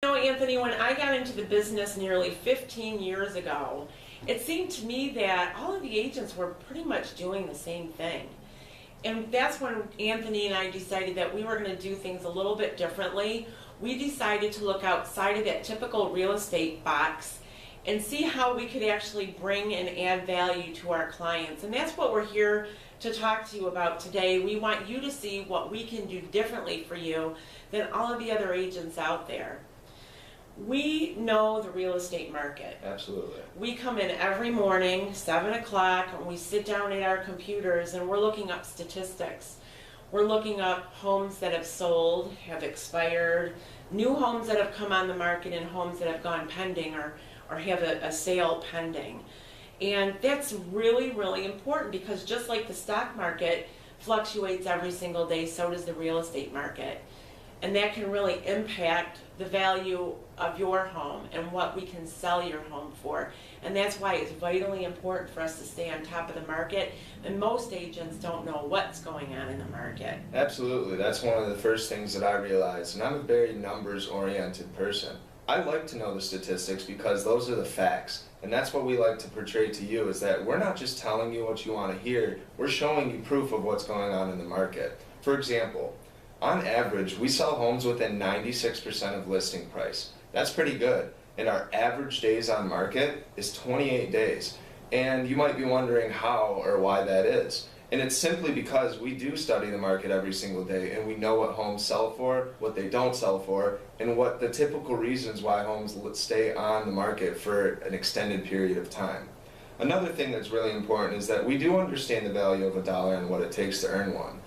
You know, Anthony, when I got into the business nearly 15 years ago, it seemed to me that all of the agents were pretty much doing the same thing. And that's when Anthony and I decided that we were going to do things a little bit differently. We decided to look outside of that typical real estate box and see how we could actually bring and add value to our clients. And that's what we're here to talk to you about today. We want you to see what we can do differently for you than all of the other agents out there. We know the real estate market. Absolutely. We come in every morning, 7 o'clock, and we sit down at our computers and we're looking up statistics. We're looking up homes that have sold, have expired, new homes that have come on the market, and homes that have gone pending or have a sale pending. And that's really, really important because just like the stock market fluctuates every single day, so does the real estate market. And that can really impact the value of your home and what we can sell your home for. And that's why it's vitally important for us to stay on top of the market. And most agents don't know what's going on in the market. Absolutely. That's one of the first things that I realized. And I'm a very numbers-oriented person. I like to know the statistics because those are the facts. And that's what we like to portray to you, is that we're not just telling you what you want to hear, we're showing you proof of what's going on in the market. For example, on average, we sell homes within 96% of listing price. That's pretty good. And our average days on market is 28 days. And you might be wondering how or why that is. And it's simply because we do study the market every single day and we know what homes sell for, what they don't sell for, and what the typical reasons why homes stay on the market for an extended period of time. Another thing that's really important is that we do understand the value of a dollar and what it takes to earn one.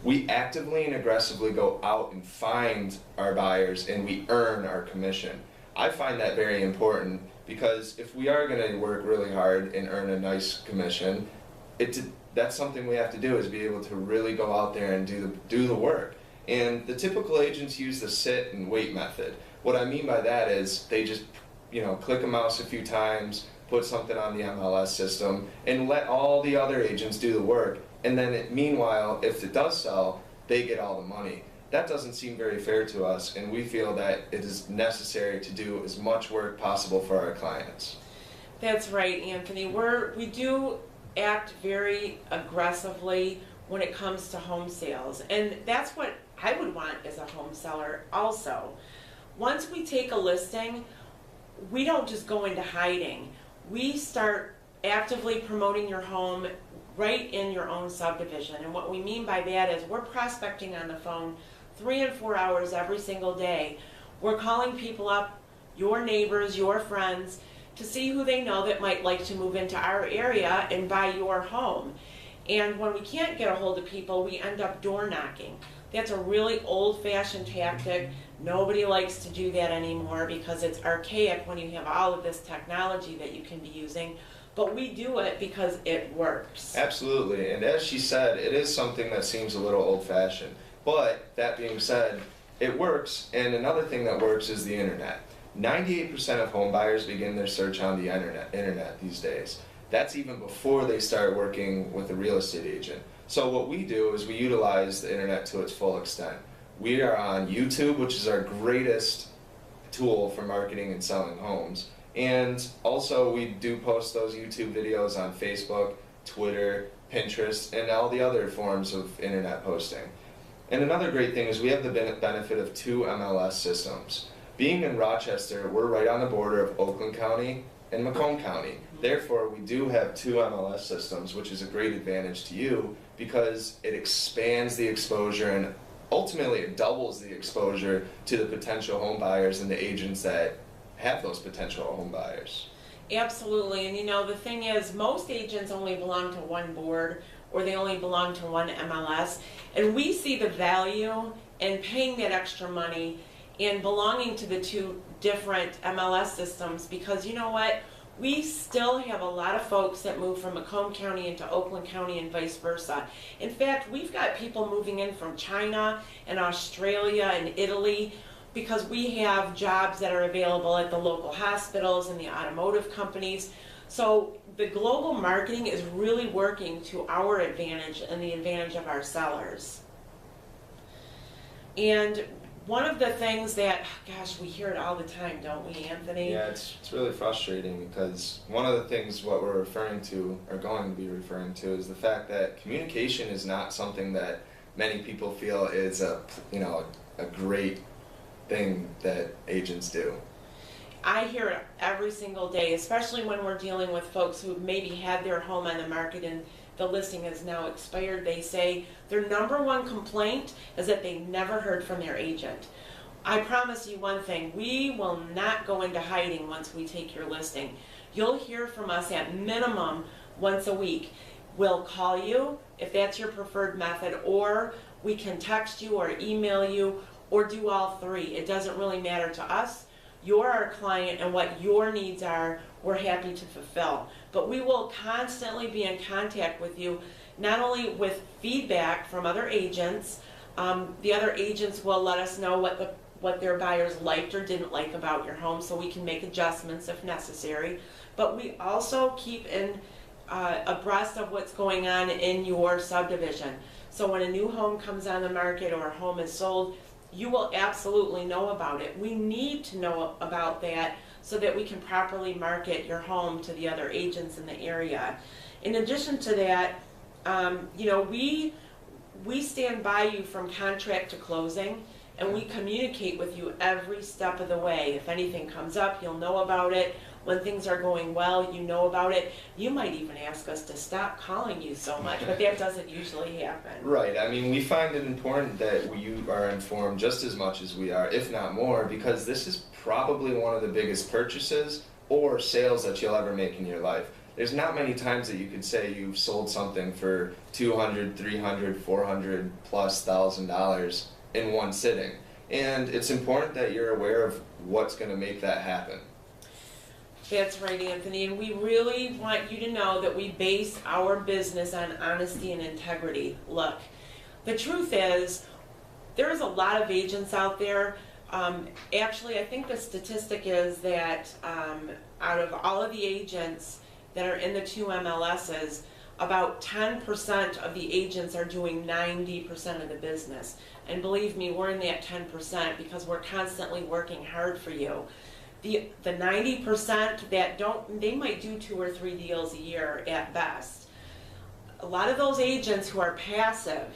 We actively and aggressively go out and find our buyers and we earn our commission. I find that very important because if we are going to work really hard and earn a nice commission, that's something we have to do, is be able to really go out there and do the work. And the typical agents use the sit and wait method. What I mean by that is they just click a mouse a few times, put something on the MLS system, and let all the other agents do the work. And then meanwhile, if it does sell, they get all the money. That doesn't seem very fair to us, and we feel that it is necessary to do as much work possible for our clients. That's right, Anthony. We do act very aggressively when it comes to home sales, and that's what I would want as a home seller also. Once we take a listing, we don't just go into hiding. We start actively promoting your home right in your own subdivision. And what we mean by that is we're prospecting on the phone 3 and 4 hours every single day. We're calling people up, your neighbors, your friends, to see who they know that might like to move into our area and buy your home. And when we can't get a hold of people, we end up door knocking. That's a really old-fashioned tactic. Nobody likes to do that anymore because it's archaic when you have all of this technology that you can be using. But we do it because it works. Absolutely, and as she said, it is something that seems a little old-fashioned. But that being said, it works, and another thing that works is the internet. 98% of home buyers begin their search on the internet these days. That's even before they start working with a real estate agent. So what we do is we utilize the internet to its full extent. We are on YouTube, which is our greatest tool for marketing and selling homes. And also we do post those YouTube videos on Facebook, Twitter, Pinterest, and all the other forms of internet posting. And another great thing is we have the benefit of 2 MLS systems. Being in Rochester, we're right on the border of Oakland County and Macomb County. Therefore, we do have 2 MLS systems, which is a great advantage to you because it expands the exposure and ultimately it doubles the exposure to the potential home buyers and the agents that have those potential home buyers. Absolutely, and the thing is, most agents only belong to one board or they only belong to one MLS, and we see the value in paying that extra money and belonging to the 2 different MLS systems because you know what? We still have a lot of folks that move from Macomb County into Oakland County and vice versa. In fact, we've got people moving in from China and Australia and Italy because we have jobs that are available at the local hospitals and the automotive companies. So the global marketing is really working to our advantage and the advantage of our sellers. And one of the things that, gosh, we hear it all the time, don't we, Anthony? Yeah, it's really frustrating because one of the things what we're referring to, or going to be referring to, is the fact that communication is not something that many people feel is a great thing that agents do. I hear it every single day, especially when we're dealing with folks who maybe had their home on the market and the listing is now expired. They say their number one complaint is that they never heard from their agent. I promise you one thing, we will not go into hiding once we take your listing. You'll hear from us at minimum once a week. We'll call you if that's your preferred method, or we can text you or email you or do all three. It doesn't really matter to us. You're our client, and what your needs are, we're happy to fulfill. But we will constantly be in contact with you, not only with feedback from other agents. The other agents will let us know what their buyers liked or didn't like about your home, so we can make adjustments if necessary. But we also keep abreast of what's going on in your subdivision. So when a new home comes on the market or a home is sold, you will absolutely know about it. We need to know about that so that we can properly market your home to the other agents in the area. In addition to that, we stand by you from contract to closing, and we communicate with you every step of the way. If anything comes up, you'll know about it. When things are going well, you know about it. You might even ask us to stop calling you so much, but that doesn't usually happen. Right. I mean, we find it important that you are informed just as much as we are, if not more, because this is probably one of the biggest purchases or sales that you'll ever make in your life. There's not many times that you could say you've sold something for $200, $300, $400 plus $1,000 in one sitting. And it's important that you're aware of what's going to make that happen. That's right, Anthony, and we really want you to know that we base our business on honesty and integrity. Look, the truth is, there's a lot of agents out there. Actually, I think the statistic is that out of all of the agents that are in the 2 MLSs, about 10% of the agents are doing 90% of the business. And believe me, we're in that 10% because we're constantly working hard for you. The 90% that don't, they might do 2 or 3 deals a year at best. A lot of those agents who are passive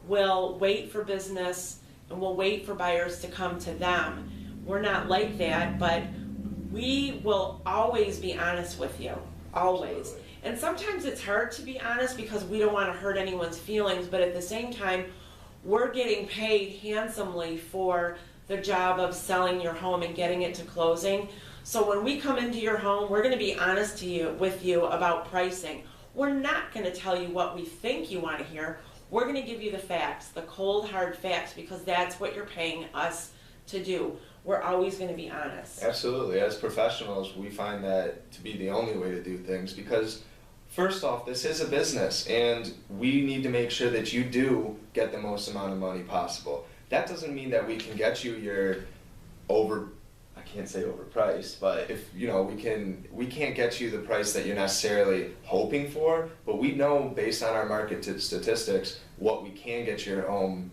will wait for business and will wait for buyers to come to them. We're not like that, but we will always be honest with you, always. And sometimes it's hard to be honest because we don't want to hurt anyone's feelings, but at the same time, we're getting paid handsomely for the job of selling your home and getting it to closing. So when we come into your home, we're going to be honest with you about pricing. We're not going to tell you what we think you want to hear. We're going to give you the facts, the cold, hard facts, because that's what you're paying us to do. We're always going to be honest. Absolutely. As professionals, we find that to be the only way to do things because, first off, this is a business, and we need to make sure that you do get the most amount of money possible. That doesn't mean that we can get you your I can't say overpriced, but if we can't get you the price that you're necessarily hoping for, but we know based on our market statistics what we can get your home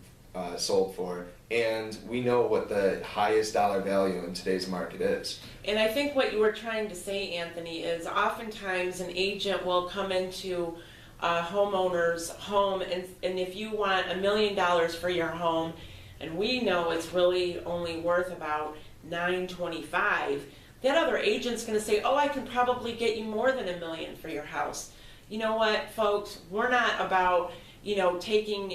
sold for, and we know what the highest dollar value in today's market is. And I think what you were trying to say, Anthony, is oftentimes an agent will come into a homeowner's home, and if you want $1 million for your home, and we know it's really only worth about $925, that other agent's going to say, oh, I can probably get you more than $1 million for your house. You know what, folks, we're not about taking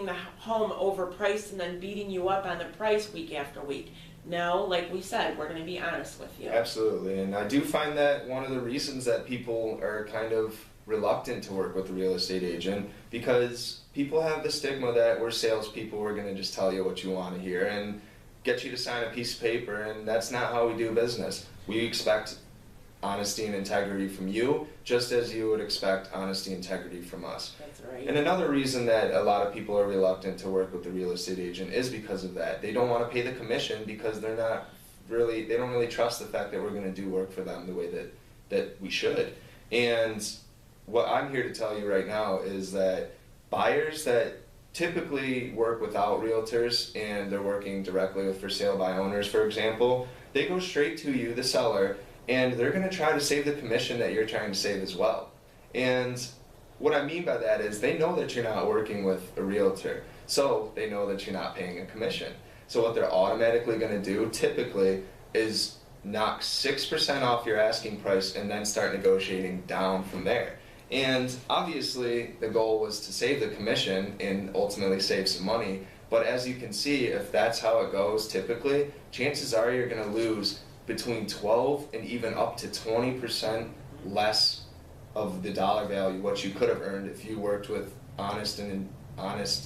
the home overpriced and then beating you up on the price week after week. No, like we said, we're going to be honest with you. Absolutely, and I do find that one of the reasons that people are kind of reluctant to work with a real estate agent, because people have the stigma that we're salespeople, we're going to just tell you what you want to hear and get you to sign a piece of paper, and that's not how we do business. We expect honesty and integrity from you, just as you would expect honesty and integrity from us. That's right. And another reason that a lot of people are reluctant to work with the real estate agent is because of that. They don't want to pay the commission because they don't really trust the fact that we're going to do work for them the way that we should. And what I'm here to tell you right now is that buyers that typically work without realtors and they're working directly with for sale by owners, for example, they go straight to you, the seller, and they're going to try to save the commission that you're trying to save as well. And what I mean by that is they know that you're not working with a realtor, so they know that you're not paying a commission. So what they're automatically going to do typically is knock 6% off your asking price and then start negotiating down from there. And obviously the goal was to save the commission and ultimately save some money, but as you can see, if that's how it goes typically, chances are you're going to lose between 12 and even up to 20% less of the dollar value what you could have earned if you worked with honest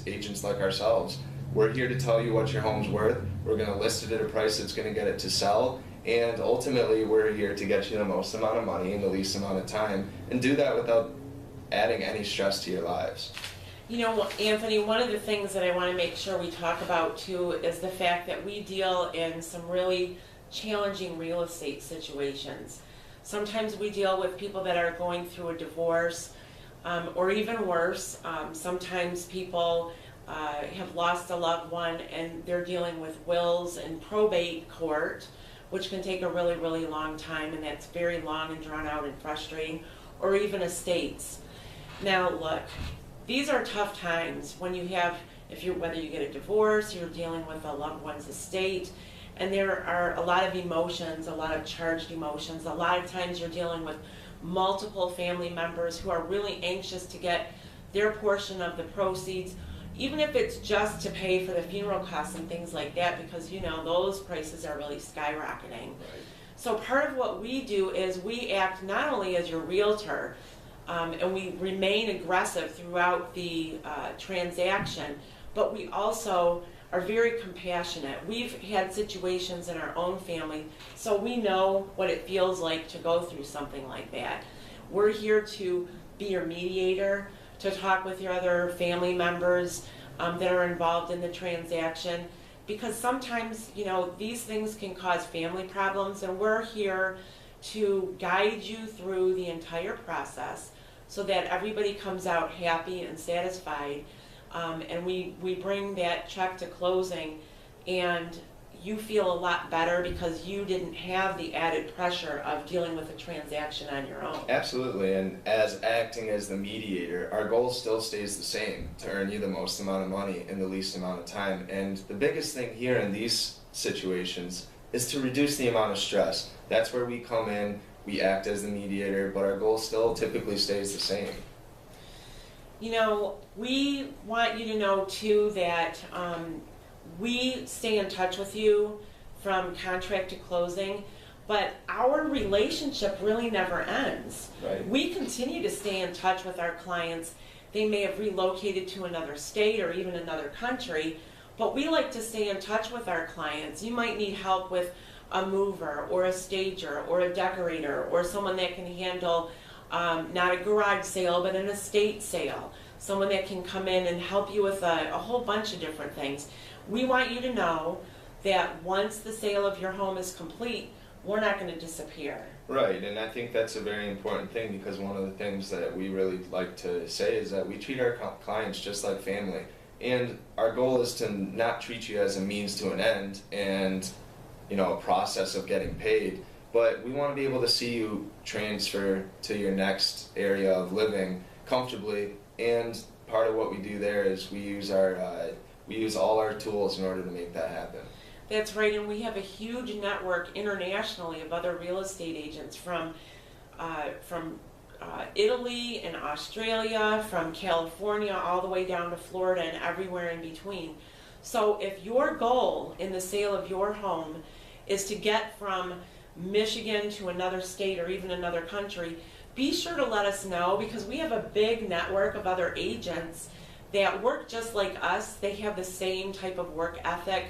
agents like ourselves. We're here to tell you what your home's worth. We're going to list it at a price that's going to get it to sell, and ultimately we're here to get you the most amount of money in the least amount of time, and do that without adding any stress to your lives. You know, Anthony, one of the things that I want to make sure we talk about too is the fact that we deal in some really challenging real estate situations. Sometimes we deal with people that are going through a divorce, or even worse. Sometimes people have lost a loved one and they're dealing with wills and probate court, which can take a really, really long time, and that's very long and drawn out and frustrating, or even estates. Now look, these are tough times when you have, whether you get a divorce, you're dealing with a loved one's estate, and there are a lot of emotions, a lot of charged emotions. A lot of times you're dealing with multiple family members who are really anxious to get their portion of the proceeds, even if it's just to pay for the funeral costs and things like that, because you know those prices are really skyrocketing. Right. So part of what we do is we act not only as your realtor, and we remain aggressive throughout the transaction, but we also are very compassionate. We've had situations in our own family, so we know what it feels like to go through something like that. We're here to be your mediator, to talk with your other family members that are involved in the transaction, because sometimes, you know, these things can cause family problems, and we're here to guide you through the entire process so that everybody comes out happy and satisfied, and we bring that check to closing and you feel a lot better because you didn't have the added pressure of dealing with a transaction on your own. Absolutely, and as acting as the mediator, our goal still stays the same, to earn you the most amount of money in the least amount of time. And the biggest thing here in these situations is to reduce the amount of stress. That's where we come in, we act as the mediator, but our goal still typically stays the same. You know, we want you to know too that we stay in touch with you from contract to closing, but our relationship really never ends. Right. We continue to stay in touch with our clients. They may have relocated to another state or even another country, but we like to stay in touch with our clients. You might need help with a mover or a stager or a decorator or someone that can handle not a garage sale but an estate sale, someone that can come in and help you with a whole bunch of different things. We want you to know that once the sale of your home is complete, we're not going to disappear. Right, and I think that's a very important thing, because one of the things that we really like to say is that we treat our clients just like family. And our goal is to not treat you as a means to an end and, you know, a process of getting paid, but we want to be able to see you transfer to your next area of living comfortably. And part of what we do there is we use all our tools in order to make that happen. That's right, and we have a huge network internationally of other real estate agents from Italy and Australia, from California all the way down to Florida and everywhere in between. So if your goal in the sale of your home is to get from Michigan to another state or even another country, be sure to let us know, because we have a big network of other agents that work just like us. They have the same type of work ethic.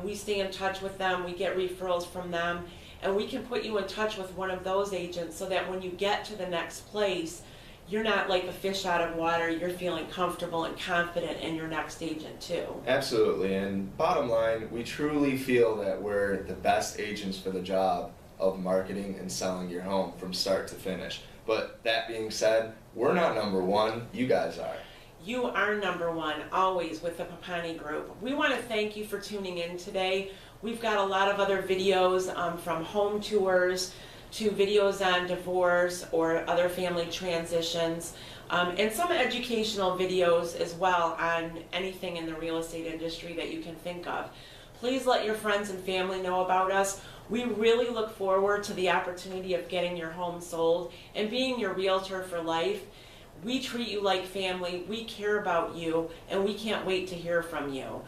We stay in touch with them, we get referrals from them, and we can put you in touch with one of those agents so that when you get to the next place, you're not like a fish out of water. You're feeling comfortable and confident in your next agent too. Absolutely, and bottom line, we truly feel that we're the best agents for the job of marketing and selling your home from start to finish. But that being said, we're not number one, you guys are. You are number one, always, with the Papagni Group. We want to thank you for tuning in today. We've got a lot of other videos from home tours to videos on divorce or other family transitions, and some educational videos as well on anything in the real estate industry that you can think of. Please let your friends and family know about us. We really look forward to the opportunity of getting your home sold and being your realtor for life. We treat you like family, we care about you, and we can't wait to hear from you.